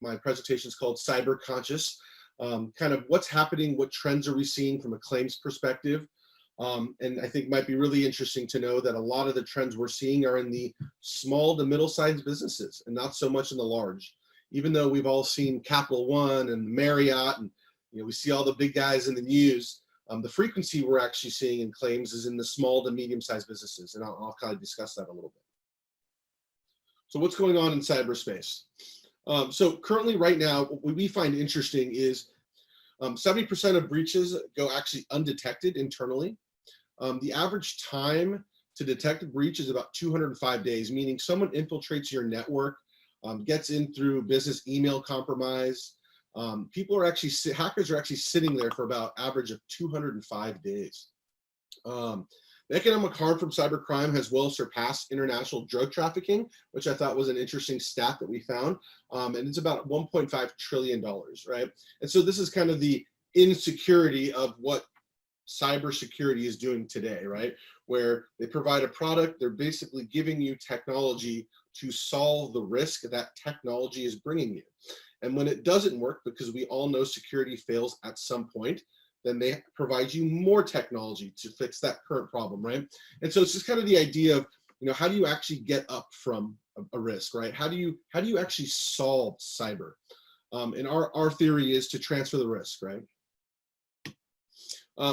my presentation is called Cyber Conscious. Kind of what's happening, what trends are we seeing from a claims perspective. And I think might be really interesting to know that a lot of the trends we're seeing are in the small to middle-sized businesses and not so much in the large. Even though we've all seen Capital One and Marriott, and we see all the big guys in the news, the frequency we're actually seeing in claims is in the small to medium-sized businesses, and I'll kind of discuss that a little bit. So what's going on in cyberspace? So currently, right now, what we find interesting is 70% of breaches go actually undetected internally. The average time to detect a breach is about 205 days, meaning someone infiltrates your network, gets in through business email compromise. Hackers are actually sitting there for about average of 205 days. The economic harm from cybercrime has well surpassed international drug trafficking, which I thought was an interesting stat that we found. And it's about $1.5 trillion, right? And so this is kind of the insecurity of what cybersecurity is doing today, right? Where they provide a product, they're basically giving you technology to solve the risk that technology is bringing you. And when it doesn't work, because we all know security fails at some point, then they provide you more technology to fix that current problem, right? And so it's just kind of the idea of, how do you actually get up from a risk, right? How do you actually solve cyber? And our theory is to transfer the risk, right?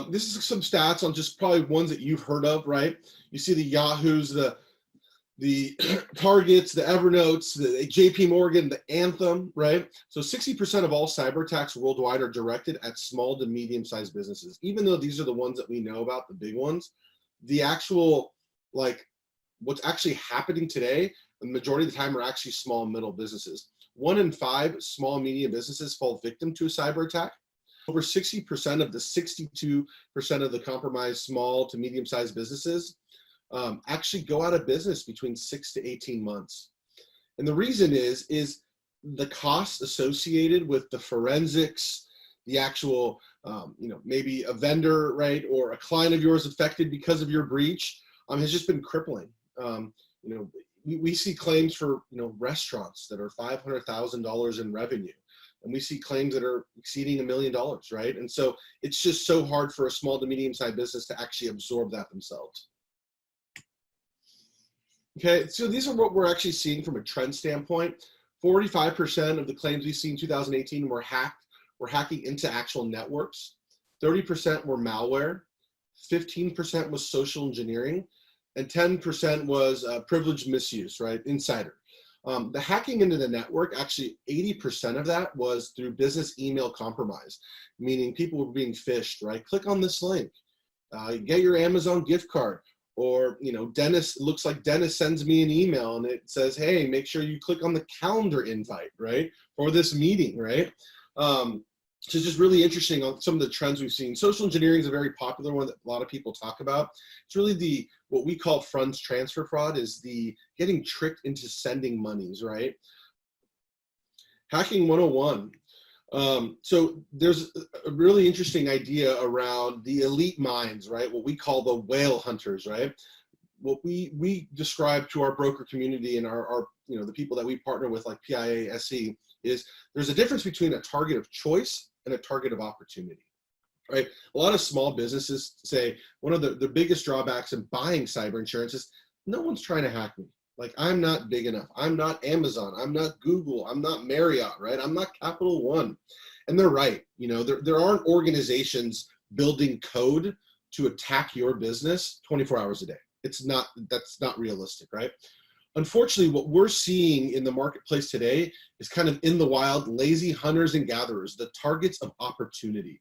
This is some stats on just probably ones that you've heard of, right? You see the Yahoos, the Targets, the Evernotes, the JP Morgan, the Anthem, right? So 60% of all cyber attacks worldwide are directed at small to medium-sized businesses. Even though these are the ones that we know about, the big ones, the actual, what's actually happening today, the majority of the time are actually small and middle businesses. 1 in 5 small and medium businesses fall victim to a cyber attack. Over 60% of the 62% of the compromised small to medium-sized businesses actually go out of business between 6 to 18 months. And the reason is the costs associated with the forensics, the actual, maybe a vendor, right, or a client of yours affected because of your breach has just been crippling. We see claims for, restaurants that are $500,000 in revenue. And we see claims that are exceeding $1 million, right? And so it's just so hard for a small to medium-sized business to actually absorb that themselves. Okay, so these are what we're actually seeing from a trend standpoint. 45% of the claims we've seen in 2018 were hacking into actual networks. 30% were malware. 15% was social engineering. And 10% was privileged misuse, right? Insider. The hacking into the network, actually 80% of that was through business email compromise, meaning people were being phished, right? Click on this link, get your Amazon gift card, or, Dennis, looks like Dennis sends me an email and it says, hey, make sure you click on the calendar invite, right? For this meeting, right? So it's just really interesting on some of the trends we've seen. Social engineering is a very popular one that a lot of people talk about. It's really what we call funds transfer fraud, is the getting tricked into sending monies, right? Hacking 101. So there's a really interesting idea around the elite minds, right? What we call the whale hunters, right? What we describe to our broker community and our the people that we partner with, like PIA, SE, is there's a difference between a target of choice and a target of opportunity, right? A lot of small businesses say one of the biggest drawbacks in buying cyber insurance is no one's trying to hack me. Like, I'm not big enough. I'm not Amazon. I'm not Google. I'm not Marriott, right? I'm not Capital One. And they're right. There aren't organizations building code to attack your business 24 hours a day. That's not realistic, right? Unfortunately, what we're seeing in the marketplace today is kind of in the wild, lazy hunters and gatherers, the targets of opportunity.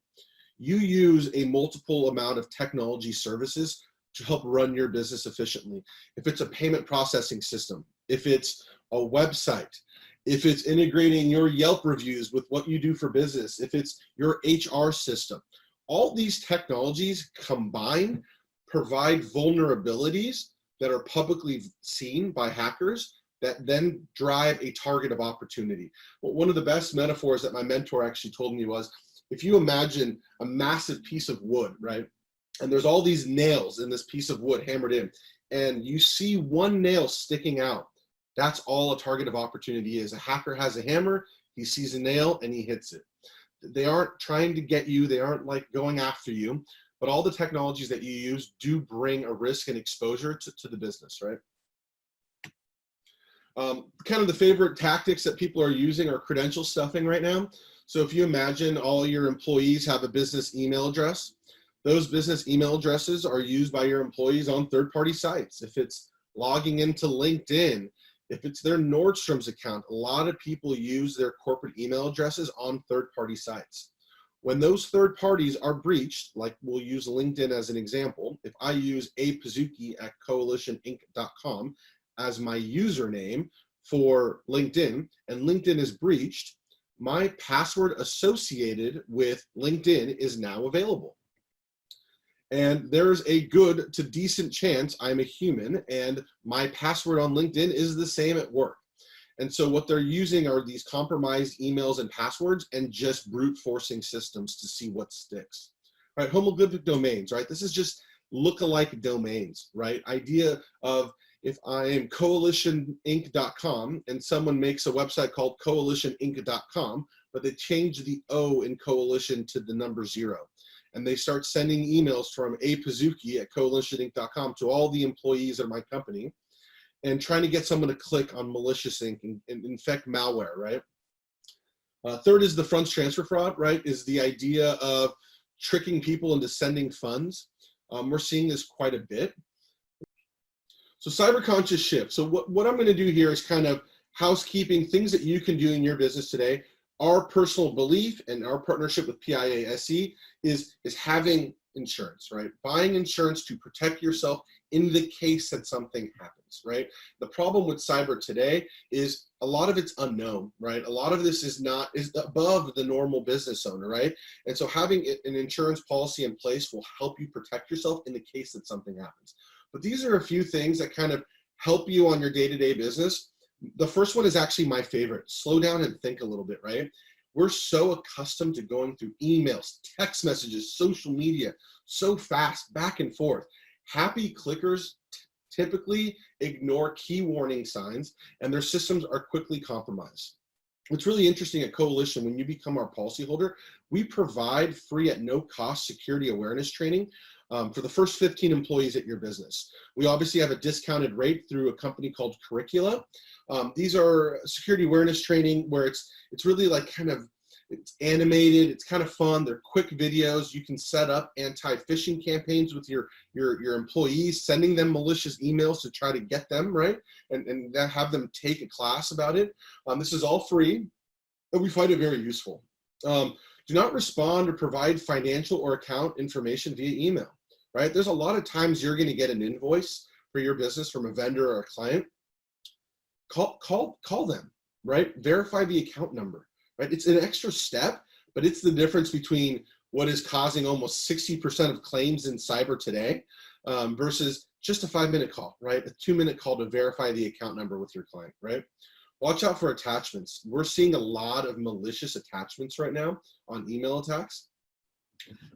You use a multiple amount of technology services to help run your business efficiently. If it's a payment processing system, if it's a website, if it's integrating your Yelp reviews with what you do for business, if it's your HR system, all these technologies combined provide vulnerabilities that are publicly seen by hackers that then drive a target of opportunity. Well, one of the best metaphors that my mentor actually told me was, if you imagine a massive piece of wood, right? And there's all these nails in this piece of wood hammered in, and you see one nail sticking out, that's all a target of opportunity is. A hacker has a hammer, He sees a nail and he hits it. They aren't trying to get you. They aren't like going after you, but all the technologies that you use do bring a risk and exposure to the business, right? Kind of the favorite tactics that people are using are credential stuffing right now. So if you imagine all your employees have a business email address, those business email addresses are used by your employees on third-party sites. If it's logging into LinkedIn, if it's their Nordstrom's account, a lot of people use their corporate email addresses on third-party sites. When those third parties are breached, like we'll use LinkedIn as an example, if I use apazuki@coalitioninc.com as my username for LinkedIn, and LinkedIn is breached, my password associated with LinkedIn is now available. And there's a good to decent chance I'm a human and my password on LinkedIn is the same at work. And so what they're using are these compromised emails and passwords and just brute forcing systems to see what sticks. Right, homoglyphic domains, right? This is just look-alike domains, right? Idea of if I am coalitioninc.com and someone makes a website called coalitioninc.com, but they change the O in coalition to the number 0. And they start sending emails from apazuki@coalitioninc.com to all the employees of my company and trying to get someone to click on malicious ink and infect malware, right? Third is the funds transfer fraud, right? Is the idea of tricking people into sending funds. We're seeing this quite a bit. So cyber conscious shift. So what I'm going to do here is kind of housekeeping, things that you can do in your business today. Our personal belief and our partnership with PIASE is having insurance, right? Buying insurance to protect yourself in the case that something happens, right? The problem with cyber today is a lot of it's unknown, right? A lot of this is above the normal business owner, right? And so having an insurance policy in place will help you protect yourself in the case that something happens. But these are a few things that kind of help you on your day-to-day business. The first one is actually my favorite. Slow down and think a little bit, right? We're so accustomed to going through emails, text messages, social media, so fast, back and forth. Happy clickers typically ignore key warning signs and their systems are quickly compromised. What's really interesting at Coalition, when you become our policyholder, we provide free at no cost security awareness training for the first 15 employees at your business. We obviously have a discounted rate through a company called Curricula. These are security awareness training where it's really like it's animated, it's kind of fun, they're quick videos. You can set up anti-phishing campaigns with your employees, sending them malicious emails to try to get them, right? And have them take a class about it. This is all free, and we find it very useful. Do not respond or provide financial or account information via email, right? There's a lot of times you're going to get an invoice for your business from a vendor or a client. Call them, right? Verify the account number, right? It's an extra step, but it's the difference between what is causing almost 60% of claims in cyber today versus just a 5-minute call, right? A 2-minute call to verify the account number with your client, right? Watch out for attachments. We're seeing a lot of malicious attachments right now on email attacks.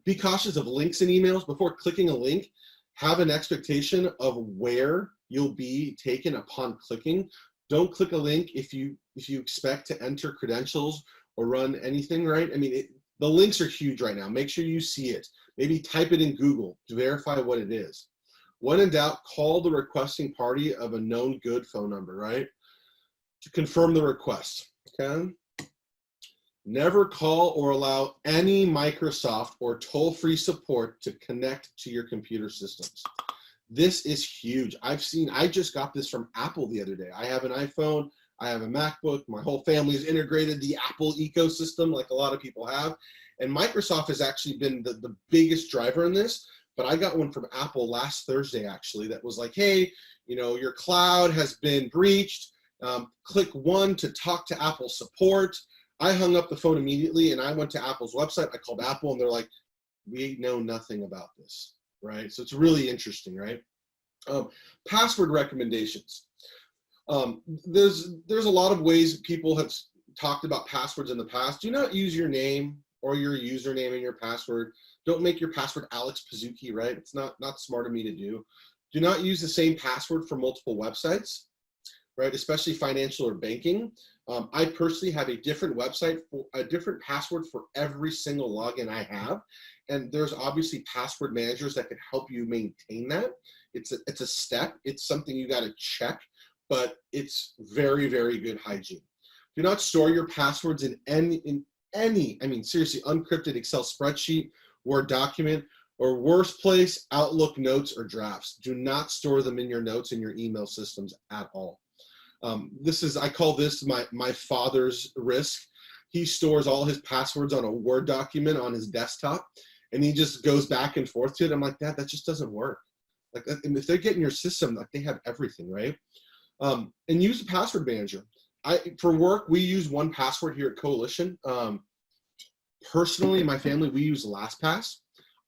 Be cautious of links in emails. Before clicking a link, have an expectation of where you'll be taken upon clicking. Don't click a link if you expect to enter credentials or run anything, right? I mean, the links are huge right now. Make sure you see it. Maybe type it in Google to verify what it is. When in doubt, call the requesting party of a known good phone number, right? To confirm the request, okay? Never call or allow any Microsoft or toll-free support to connect to your computer systems. This is huge. I just got this from Apple the other day. I have an iPhone, I have a MacBook, my whole family has integrated the Apple ecosystem like a lot of people have. And Microsoft has actually been the biggest driver in this, but I got one from Apple last Thursday actually that was like, hey, your cloud has been breached. Click 1 to talk to Apple support. I hung up the phone immediately and I went to Apple's website. I called Apple and they're like, we know nothing about this, right? So it's really interesting, right? Password recommendations. There's a lot of ways people have talked about passwords in the past. Do not use your name or your username in your password. Don't make your password Alex Pazuki, right? It's not smart of me to do. Do not use the same password for multiple websites, right? Especially financial or banking. I personally have a different website for a different password for every single login I have. And there's obviously password managers that can help you maintain that. It's a step. It's something you got to check, but it's very, very good hygiene. Do not store your passwords in any, I mean, seriously, unencrypted Excel spreadsheet, Word document, or worst place, Outlook notes or drafts. Do not store them in your notes in your email systems at all. I call this my father's risk. He stores all his passwords on a Word document on his desktop, and he just goes back and forth to it. I'm like, that just doesn't work. Like, if they get in your system, like, they have everything, right? And use a password manager. For work, we use 1Password here at Coalition. Personally, in my family, we use LastPass.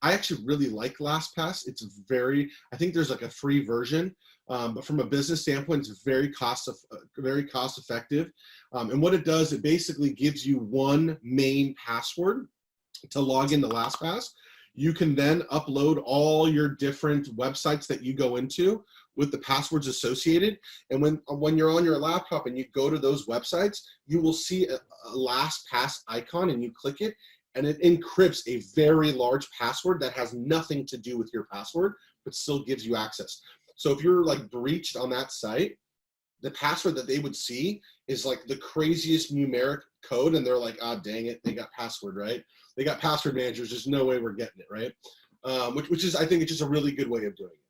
I actually really like LastPass. I think there's like a free version, but from a business standpoint, it's very cost effective. And what it does, it basically gives you one main password to log into LastPass. You can then upload all your different websites that you go into with the passwords associated. And when you're on your laptop and you go to those websites, you will see a LastPass icon, and you click it, and it encrypts a very large password that has nothing to do with your password, but still gives you access. So if you're like breached on that site, the password that they would see is like the craziest numeric code, and they're like, ah, dang it, they got password, right? They got password managers. There's no way we're getting it, right? Which is, I think it's just a really good way of doing it.